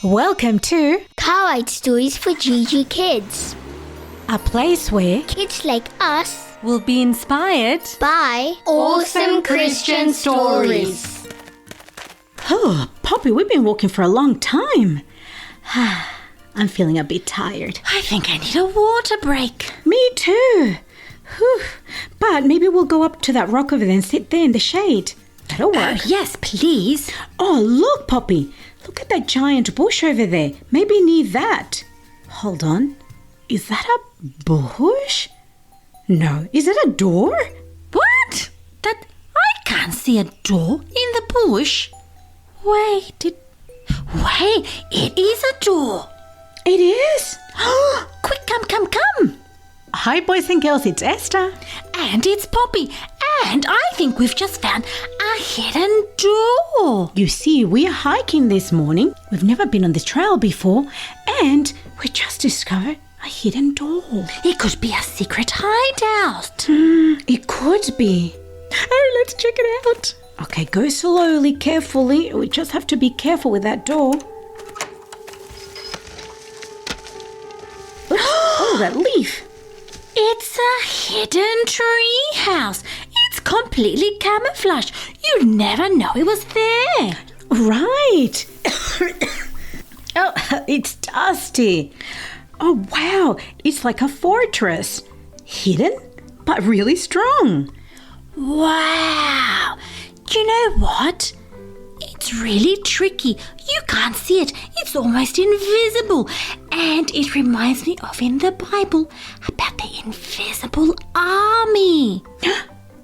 Welcome to Fright Stories for GIGI Kids. a place where Kids like us we'll be inspired. by awesome Christian stories. Oh, Poppy, we've been walking for a long time. I'm feeling a bit tired. I think I need a water break. Me too. Whew. But maybe we'll go up to that rock over there and sit there in the shade. That'll work. Oh, yes, please. Oh, look, Poppy. Look at that giant bush over there. Maybe near that. Hold on. Is that a bush? No. Is it a door? What? I can't see a door in the bush. Wait, it is a door. It is. Quick, come. Hi, boys and girls. It's Esther. And it's Poppy. And I think we've just found a hidden door. You see, we are hiking this morning. We've never been on this trail before. And we just discovered a hidden door. It could be a secret hideout. It could be. Oh, let's check it out. Okay, go slowly, carefully. We just have to be careful with that door. Oh, that leaf. It's a hidden tree house. It's completely camouflaged. You'd never know it was there. Right. Oh, it's dusty. Oh, wow. It's like a fortress. Hidden, but really strong. Wow. Do you know what? It's really tricky. You can't see it. It's almost invisible. And it reminds me of in the Bible about the invisible army.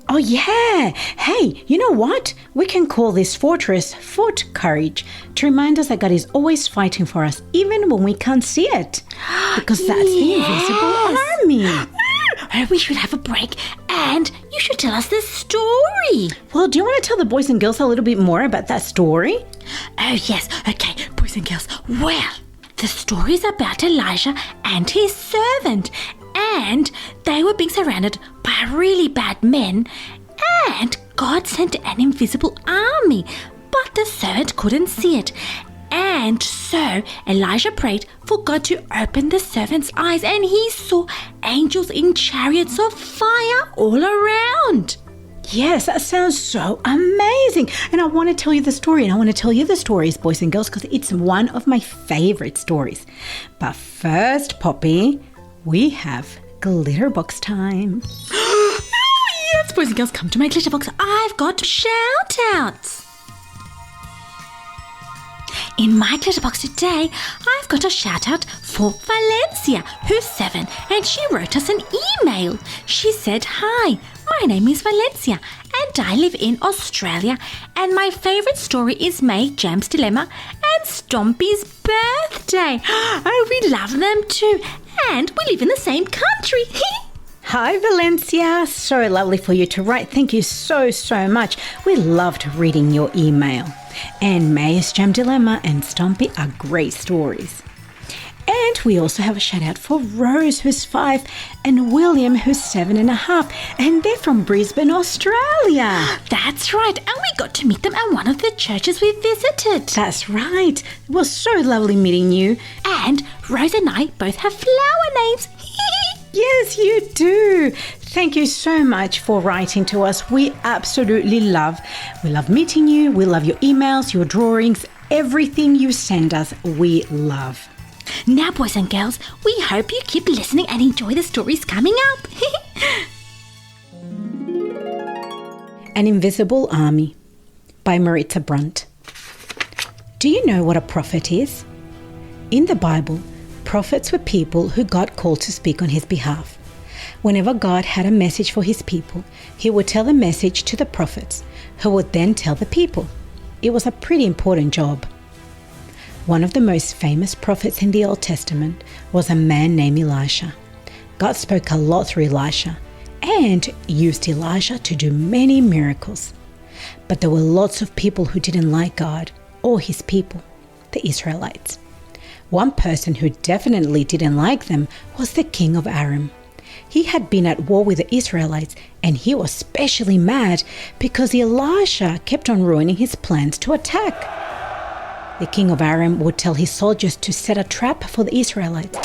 Oh, yeah. Hey, you know what? We can call this fortress Fort Courage to remind us that God is always fighting for us, even when we can't see it. Because that's the invisible army. Oh, we should have a break and you should tell us the story. Well, do you want to tell the boys and girls a little bit more about that story? Oh, yes. Okay, boys and girls. Well, the story is about Elisha and his servant. And they were being surrounded by really bad men. And God sent an invisible army. But the servant couldn't see it. And so Elisha prayed for God to open the servant's eyes, and he saw angels in chariots of fire all around. Yes, that sounds so amazing. And I want to tell you the story, and I want to tell you the stories, boys and girls, because it's one of my favorite stories. But first, Poppy, we have glitter box time. Oh, yes, boys and girls, come to my glitter box. I've got shout-outs. In my glitter box today, I've got a shout out for Valencia, who's 7, and she wrote us an email. She said, "Hi, my name is Valencia, and I live in Australia, and my favourite story is May Jam's Dilemma and Stompy's birthday. Oh, we love them too, and we live in the same country." Hi, Valencia. So lovely for you to write. Thank you so much. We loved reading your email. And May's Jam Dilemma and Stompy are great stories. And we also have a shout out for Rose, who's 5, and William, who's 7.5. And they're from Brisbane, Australia. That's right, and we got to meet them at one of the churches we visited. That's right. It was so lovely meeting you. And Rose and I both have flower names. Yes, you do. Thank you so much for writing to us. We absolutely love meeting you. We love your emails, your drawings, everything you send us. We love. Now, boys and girls, we hope you keep listening and enjoy the stories coming up. An Invisible Army by Maritza Brunt. Do you know what a prophet is? In the Bible, prophets were people who God called to speak on his behalf. Whenever God had a message for his people, he would tell the message to the prophets, who would then tell the people. It was a pretty important job. One of the most famous prophets in the Old Testament was a man named Elisha. God spoke a lot through Elisha and used Elisha to do many miracles. But there were lots of people who didn't like God or his people, the Israelites. One person who definitely didn't like them was the king of Aram. He had been at war with the Israelites, and he was especially mad because Elisha kept on ruining his plans to attack. The king of Aram would tell his soldiers to set a trap for the Israelites,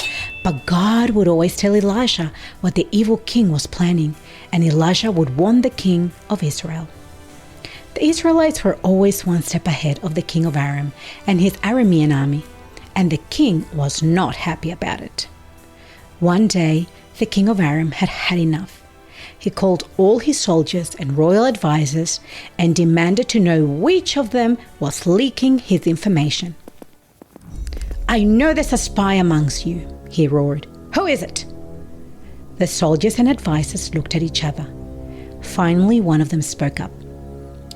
but God would always tell Elisha what the evil king was planning, and Elisha would warn the king of Israel. The Israelites were always one step ahead of the king of Aram and his Aramean army, and the king was not happy about it. One day, the king of Aram had had enough. He called all his soldiers and royal advisors and demanded to know which of them was leaking his information. "I know there's a spy amongst you," he roared. "Who is it?" The soldiers and advisors looked at each other. Finally, one of them spoke up.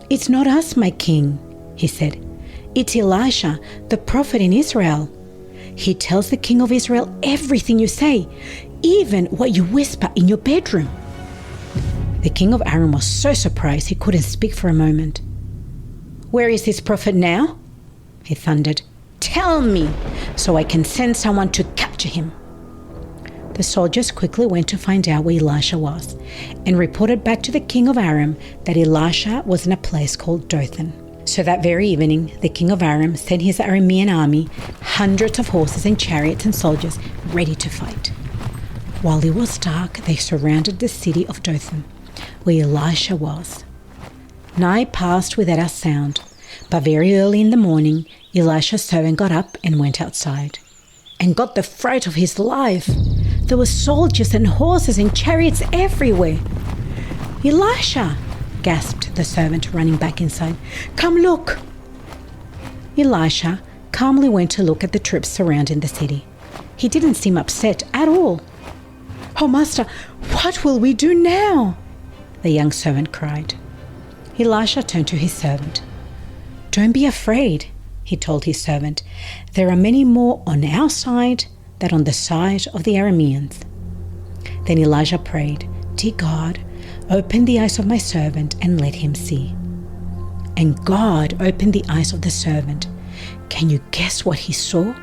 "It's not us, my king," he said. "It's Elisha, the prophet in Israel. He tells the king of Israel everything you say, even what you whisper in your bedroom." The king of Aram was so surprised he couldn't speak for a moment. "Where is this prophet now?" he thundered. "Tell me, so I can send someone to capture him." The soldiers quickly went to find out where Elisha was and reported back to the king of Aram that Elisha was in a place called Dothan. So that very evening, the king of Aram sent his Aramean army, hundreds of horses and chariots and soldiers, ready to fight. While it was dark, they surrounded the city of Dothan, where Elisha was. Night passed without a sound, but very early in the morning, Elisha's servant got up and went outside, and got the fright of his life. There were soldiers and horses and chariots everywhere. "Elisha!" gasped the servant, running back inside. "Come look!" Elisha calmly went to look at the troops surrounding the city. He didn't seem upset at all. "Oh, master, what will we do now?" the young servant cried. Elisha turned to his servant. "Don't be afraid," he told his servant. "There are many more on our side than on the side of the Arameans." Then Elijah prayed, "Dear God, open the eyes of my servant and let him see." And God opened the eyes of the servant. Can you guess what he saw?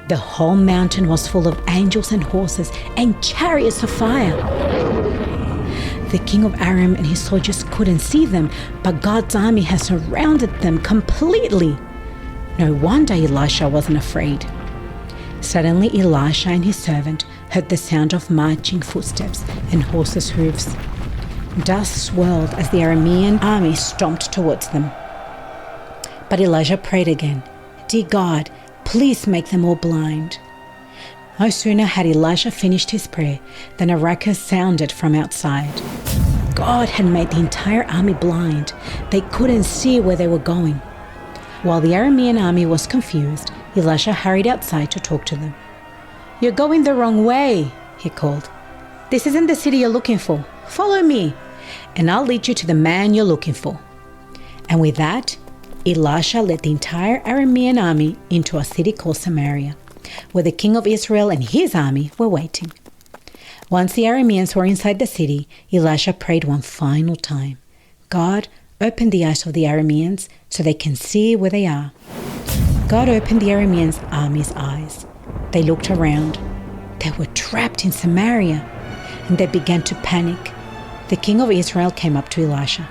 The whole mountain was full of angels and horses and chariots of fire. The king of Aram and his soldiers couldn't see them, but God's army had surrounded them completely. No wonder Elisha wasn't afraid. Suddenly Elisha and his servant heard the sound of marching footsteps and horses' hooves. Dust swirled as the Aramean army stomped towards them. But Elijah prayed again, "Dear God, please make them all blind." No sooner had Elisha finished his prayer than a ruckus sounded from outside. God had made the entire army blind. They couldn't see where they were going. While the Aramean army was confused, Elisha hurried outside to talk to them. "You're going the wrong way," he called. "This isn't the city you're looking for. Follow me, and I'll lead you to the man you're looking for." And with that, Elisha led the entire Aramean army into a city called Samaria, where the king of Israel and his army were waiting. Once the Arameans were inside the city, Elisha prayed one final time. "God, open the eyes of the Arameans so they can see where they are." God opened the Arameans' army's eyes. They looked around. They were trapped in Samaria, and they began to panic. The king of Israel came up to Elisha.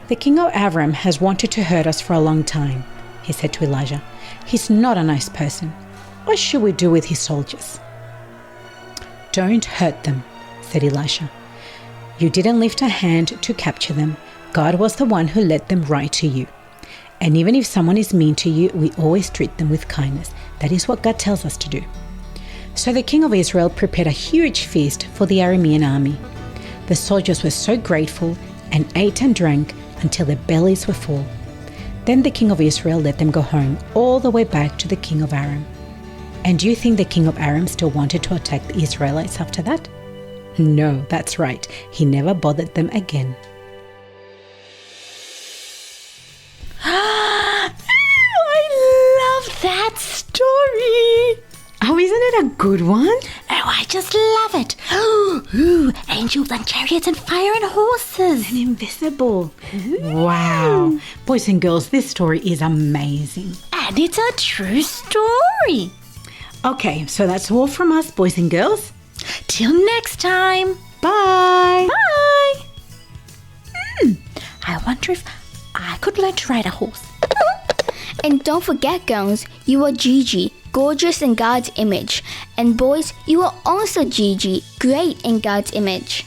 "The king of Aram has wanted to hurt us for a long time," he said to Elijah. "He's not a nice person. What should we do with his soldiers?" "Don't hurt them," said Elisha. "You didn't lift a hand to capture them. God was the one who led them right to you. And even if someone is mean to you, we always treat them with kindness. That is what God tells us to do." So the king of Israel prepared a huge feast for the Aramean army. The soldiers were so grateful and ate and drank until their bellies were full. Then the king of Israel let them go home, all the way back to the king of Aram. And do you think the king of Aram still wanted to attack the Israelites after that? No, that's right. He never bothered them again. I love that story. Oh, isn't it a good one? Oh, I just love it. Ooh, angels and chariots and fire and horses. And invisible. Wow. Boys and girls, this story is amazing. And it's a true story. Okay, so that's all from us, boys and girls. Till next time. Bye. Bye. I wonder if I could learn to ride a horse. And don't forget, girls, you are GIGI, gorgeous in God's image. And boys, you are also GIGI, great in God's image.